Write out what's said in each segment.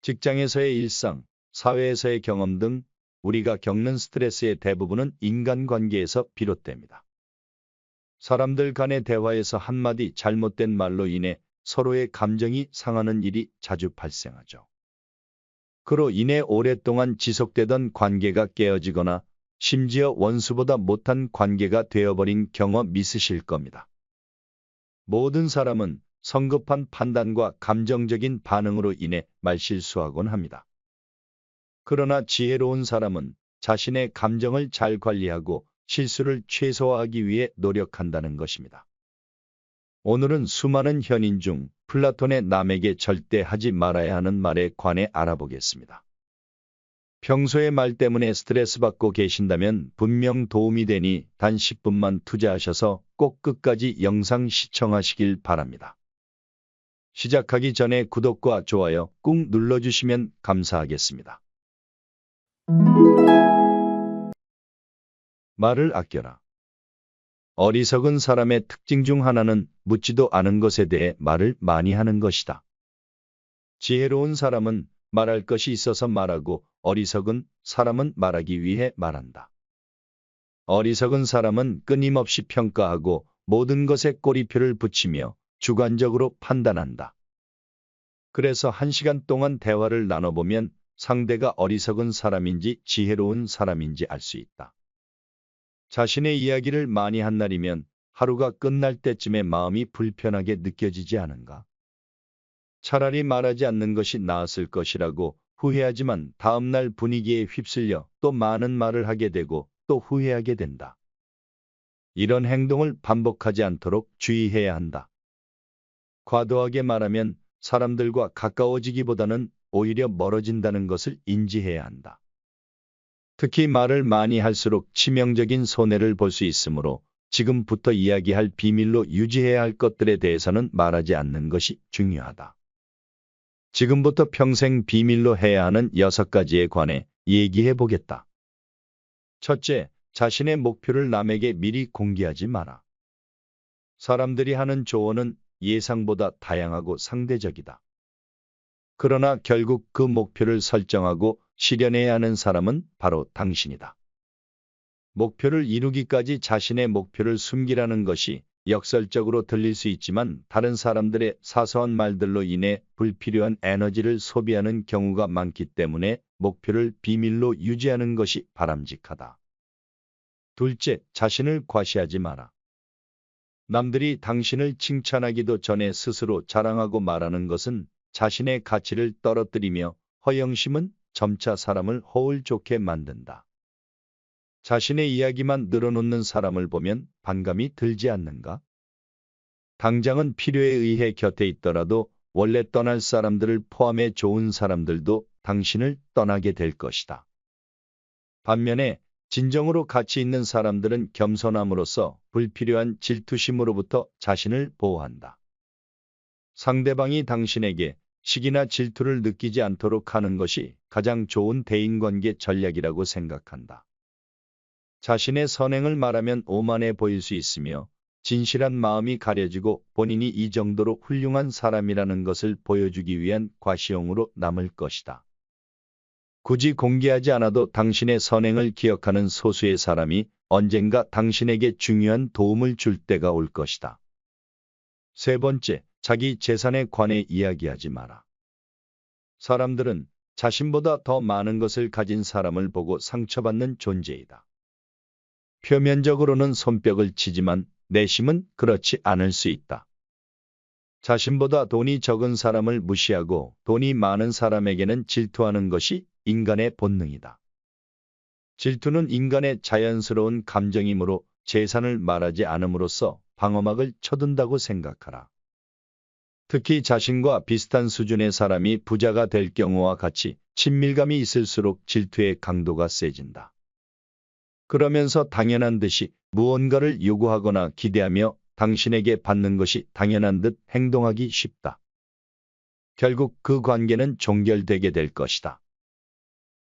직장에서의 일상, 사회에서의 경험 등 우리가 겪는 스트레스의 대부분은 인간관계에서 비롯됩니다. 사람들 간의 대화에서 한마디 잘못된 말로 인해 서로의 감정이 상하는 일이 자주 발생하죠. 그로 인해 오랫동안 지속되던 관계가 깨어지거나 심지어 원수보다 못한 관계가 되어버린 경험 있으실 겁니다. 모든 사람은 성급한 판단과 감정적인 반응으로 인해 말실수하곤 합니다. 그러나 지혜로운 사람은 자신의 감정을 잘 관리하고 실수를 최소화하기 위해 노력한다는 것입니다. 오늘은 수많은 현인 중 플라톤의 남에게 절대 하지 말아야 하는 말에 관해 알아보겠습니다. 평소에 말 때문에 스트레스 받고 계신다면 분명 도움이 되니 단 10분만 투자하셔서 꼭 끝까지 영상 시청하시길 바랍니다. 시작하기 전에 구독과 좋아요 꾹 눌러주시면 감사하겠습니다. 말을 아껴라. 어리석은 사람의 특징 중 하나는 묻지도 않은 것에 대해 말을 많이 하는 것이다. 지혜로운 사람은 말할 것이 있어서 말하고 어리석은 사람은 말하기 위해 말한다. 어리석은 사람은 끊임없이 평가하고 모든 것에 꼬리표를 붙이며 주관적으로 판단한다. 그래서 1시간 동안 대화를 나눠보면 상대가 어리석은 사람인지 지혜로운 사람인지 알 수 있다. 자신의 이야기를 많이 한 날이면 하루가 끝날 때쯤에 마음이 불편하게 느껴지지 않은가? 차라리 말하지 않는 것이 나았을 것이라고 후회하지만 다음날 분위기에 휩쓸려 또 많은 말을 하게 되고 또 후회하게 된다. 이런 행동을 반복하지 않도록 주의해야 한다. 과도하게 말하면 사람들과 가까워지기보다는 오히려 멀어진다는 것을 인지해야 한다. 특히 말을 많이 할수록 치명적인 손해를 볼 수 있으므로 지금부터 이야기할 비밀로 유지해야 할 것들에 대해서는 말하지 않는 것이 중요하다. 지금부터 평생 비밀로 해야 하는 6가지에 관해 얘기해 보겠다. 첫째, 자신의 목표를 남에게 미리 공개하지 마라. 사람들이 하는 조언은 예상보다 다양하고 상대적이다. 그러나 결국 그 목표를 설정하고 실현해야 하는 사람은 바로 당신이다. 목표를 이루기까지 자신의 목표를 숨기라는 것이 역설적으로 들릴 수 있지만 다른 사람들의 사소한 말들로 인해 불필요한 에너지를 소비하는 경우가 많기 때문에 목표를 비밀로 유지하는 것이 바람직하다. 둘째, 자신을 과시하지 마라. 남들이 당신을 칭찬하기도 전에 스스로 자랑하고 말하는 것은 자신의 가치를 떨어뜨리며 허영심은 점차 사람을 허울 좋게 만든다. 자신의 이야기만 늘어놓는 사람을 보면 반감이 들지 않는가? 당장은 필요에 의해 곁에 있더라도 원래 떠날 사람들을 포함해 좋은 사람들도 당신을 떠나게 될 것이다. 반면에 진정으로 가치 있는 사람들은 겸손함으로써 불필요한 질투심으로부터 자신을 보호한다. 상대방이 당신에게 시기나 질투를 느끼지 않도록 하는 것이 가장 좋은 대인관계 전략이라고 생각한다. 자신의 선행을 말하면 오만해 보일 수 있으며 진실한 마음이 가려지고 본인이 이 정도로 훌륭한 사람이라는 것을 보여주기 위한 과시용으로 남을 것이다. 굳이 공개하지 않아도 당신의 선행을 기억하는 소수의 사람이 언젠가 당신에게 중요한 도움을 줄 때가 올 것이다. 세 번째, 자기 재산에 관해 이야기하지 마라. 사람들은 자신보다 더 많은 것을 가진 사람을 보고 상처받는 존재이다. 표면적으로는 손뼉을 치지만 내심은 그렇지 않을 수 있다. 자신보다 돈이 적은 사람을 무시하고 돈이 많은 사람에게는 질투하는 것이 인간의 본능이다. 질투는 인간의 자연스러운 감정이므로 재산을 말하지 않음으로써 방어막을 쳐둔다고 생각하라. 특히 자신과 비슷한 수준의 사람이 부자가 될 경우와 같이 친밀감이 있을수록 질투의 강도가 세진다. 그러면서 당연한 듯이 무언가를 요구하거나 기대하며 당신에게 받는 것이 당연한 듯 행동하기 쉽다. 결국 그 관계는 종결되게 될 것이다.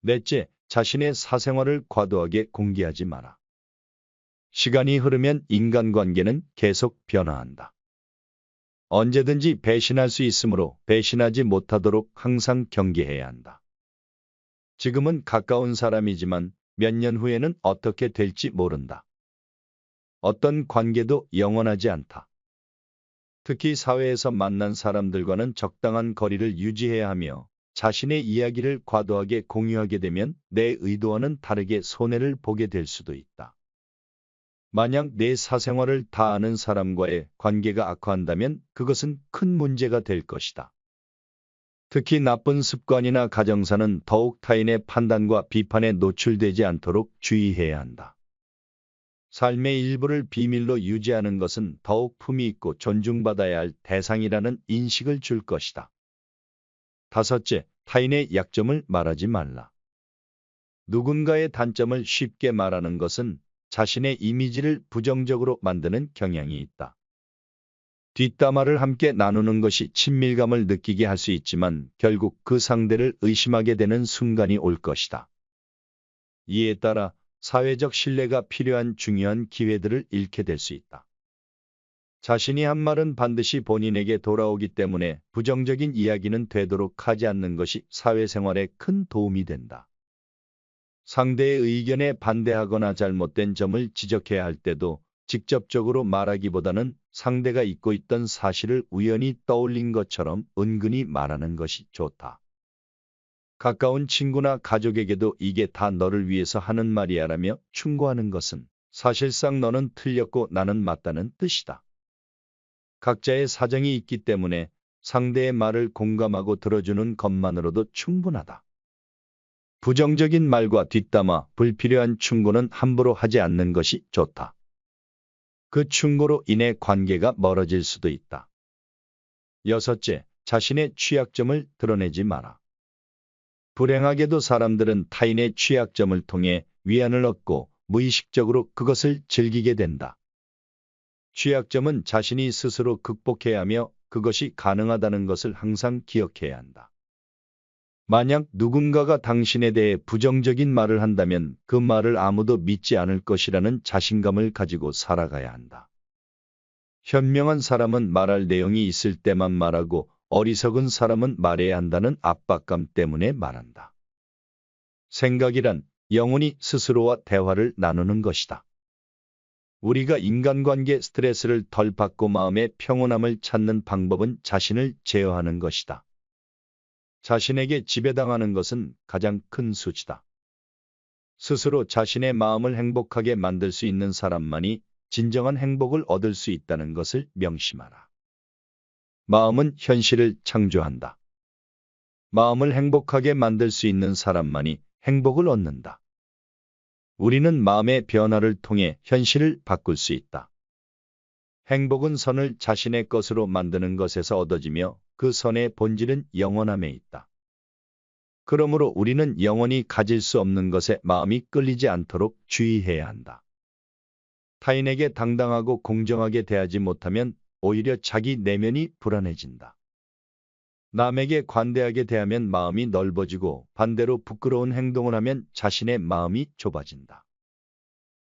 넷째, 자신의 사생활을 과도하게 공개하지 마라. 시간이 흐르면 인간관계는 계속 변화한다. 언제든지 배신할 수 있으므로 배신하지 못하도록 항상 경계해야 한다. 지금은 가까운 사람이지만 몇 년 후에는 어떻게 될지 모른다. 어떤 관계도 영원하지 않다. 특히 사회에서 만난 사람들과는 적당한 거리를 유지해야 하며 자신의 이야기를 과도하게 공유하게 되면 내 의도와는 다르게 손해를 보게 될 수도 있다. 만약 내 사생활을 다 아는 사람과의 관계가 악화한다면 그것은 큰 문제가 될 것이다. 특히 나쁜 습관이나 가정사는 더욱 타인의 판단과 비판에 노출되지 않도록 주의해야 한다. 삶의 일부를 비밀로 유지하는 것은 더욱 품위 있고 존중받아야 할 대상이라는 인식을 줄 것이다. 다섯째, 타인의 약점을 말하지 말라. 누군가의 단점을 쉽게 말하는 것은 자신의 이미지를 부정적으로 만드는 경향이 있다. 뒷담화를 함께 나누는 것이 친밀감을 느끼게 할 수 있지만 결국 그 상대를 의심하게 되는 순간이 올 것이다. 이에 따라 사회적 신뢰가 필요한 중요한 기회들을 잃게 될 수 있다. 자신이 한 말은 반드시 본인에게 돌아오기 때문에 부정적인 이야기는 되도록 하지 않는 것이 사회생활에 큰 도움이 된다. 상대의 의견에 반대하거나 잘못된 점을 지적해야 할 때도 직접적으로 말하기보다는 상대가 잊고 있던 사실을 우연히 떠올린 것처럼 은근히 말하는 것이 좋다. 가까운 친구나 가족에게도 이게 다 너를 위해서 하는 말이야라며 충고하는 것은 사실상 너는 틀렸고 나는 맞다는 뜻이다. 각자의 사정이 있기 때문에 상대의 말을 공감하고 들어주는 것만으로도 충분하다. 부정적인 말과 뒷담화, 불필요한 충고는 함부로 하지 않는 것이 좋다. 그 충고로 인해 관계가 멀어질 수도 있다. 여섯째, 자신의 취약점을 드러내지 마라. 불행하게도 사람들은 타인의 취약점을 통해 위안을 얻고 무의식적으로 그것을 즐기게 된다. 취약점은 자신이 스스로 극복해야 하며 그것이 가능하다는 것을 항상 기억해야 한다. 만약 누군가가 당신에 대해 부정적인 말을 한다면 그 말을 아무도 믿지 않을 것이라는 자신감을 가지고 살아가야 한다. 현명한 사람은 말할 내용이 있을 때만 말하고 어리석은 사람은 말해야 한다는 압박감 때문에 말한다. 생각이란 영혼이 스스로와 대화를 나누는 것이다. 우리가 인간관계 스트레스를 덜 받고 마음의 평온함을 찾는 방법은 자신을 제어하는 것이다. 자신에게 지배당하는 것은 가장 큰 수치다. 스스로 자신의 마음을 행복하게 만들 수 있는 사람만이 진정한 행복을 얻을 수 있다는 것을 명심하라. 마음은 현실을 창조한다. 마음을 행복하게 만들 수 있는 사람만이 행복을 얻는다. 우리는 마음의 변화를 통해 현실을 바꿀 수 있다. 행복은 선을 자신의 것으로 만드는 것에서 얻어지며 그 선의 본질은 영원함에 있다. 그러므로 우리는 영원히 가질 수 없는 것에 마음이 끌리지 않도록 주의해야 한다. 타인에게 당당하고 공정하게 대하지 못하면 오히려 자기 내면이 불안해진다. 남에게 관대하게 대하면 마음이 넓어지고 반대로 부끄러운 행동을 하면 자신의 마음이 좁아진다.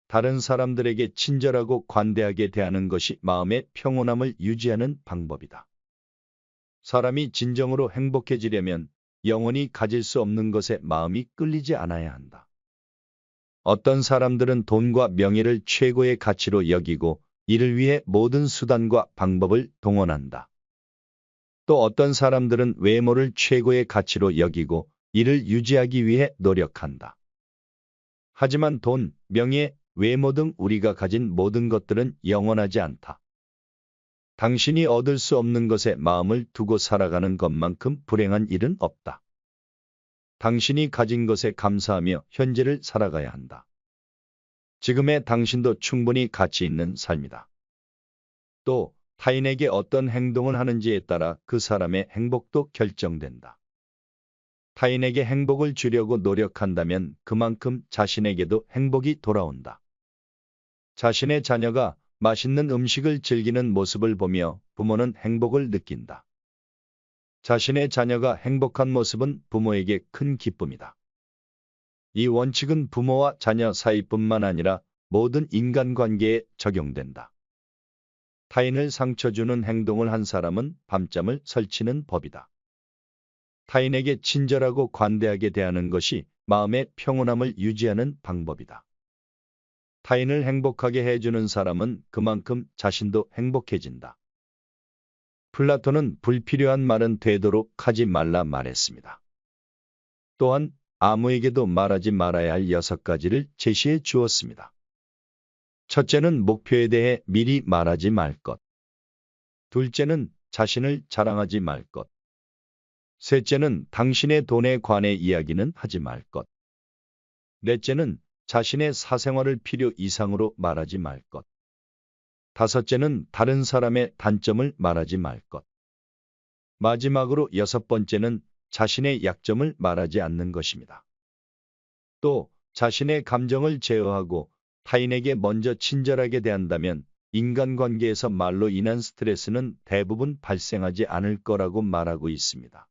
다른 사람들에게 친절하고 관대하게 대하는 것이 마음의 평온함을 유지하는 방법이다. 사람이 진정으로 행복해지려면 영원히 가질 수 없는 것에 마음이 끌리지 않아야 한다. 어떤 사람들은 돈과 명예를 최고의 가치로 여기고 이를 위해 모든 수단과 방법을 동원한다. 또 어떤 사람들은 외모를 최고의 가치로 여기고 이를 유지하기 위해 노력한다. 하지만 돈, 명예, 외모 등 우리가 가진 모든 것들은 영원하지 않다. 당신이 얻을 수 없는 것에 마음을 두고 살아가는 것만큼 불행한 일은 없다. 당신이 가진 것에 감사하며 현재를 살아가야 한다. 지금의 당신도 충분히 가치 있는 삶이다. 또 타인에게 어떤 행동을 하는지에 따라 그 사람의 행복도 결정된다. 타인에게 행복을 주려고 노력한다면 그만큼 자신에게도 행복이 돌아온다. 자신의 자녀가 맛있는 음식을 즐기는 모습을 보며 부모는 행복을 느낀다. 자신의 자녀가 행복한 모습은 부모에게 큰 기쁨이다. 이 원칙은 부모와 자녀 사이뿐만 아니라 모든 인간관계에 적용된다. 타인을 상처 주는 행동을 한 사람은 밤잠을 설치는 법이다. 타인에게 친절하고 관대하게 대하는 것이 마음의 평온함을 유지하는 방법이다. 타인을 행복하게 해주는 사람은 그만큼 자신도 행복해진다. 플라톤은 불필요한 말은 되도록 하지 말라 말했습니다. 또한 아무에게도 말하지 말아야 할 6가지를 제시해 주었습니다. 첫째는 목표에 대해 미리 말하지 말 것. 둘째는 자신을 자랑하지 말 것. 셋째는 당신의 돈에 관해 이야기는 하지 말 것. 넷째는 자신의 사생활을 필요 이상으로 말하지 말 것. 다섯째는 다른 사람의 단점을 말하지 말 것. 마지막으로 6번째는 자신의 약점을 말하지 않는 것입니다. 또 자신의 감정을 제어하고 타인에게 먼저 친절하게 대한다면 인간관계에서 말로 인한 스트레스는 대부분 발생하지 않을 거라고 말하고 있습니다.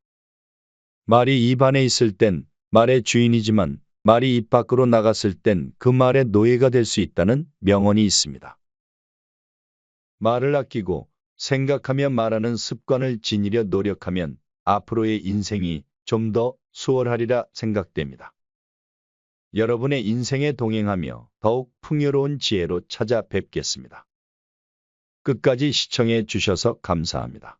말이 입 안에 있을 땐 말의 주인이지만 말이 입 밖으로 나갔을 땐 그 말의 노예가 될 수 있다는 명언이 있습니다. 말을 아끼고 생각하며 말하는 습관을 지니려 노력하면 앞으로의 인생이 좀 더 수월하리라 생각됩니다. 여러분의 인생에 동행하며 더욱 풍요로운 지혜로 찾아뵙겠습니다. 끝까지 시청해 주셔서 감사합니다.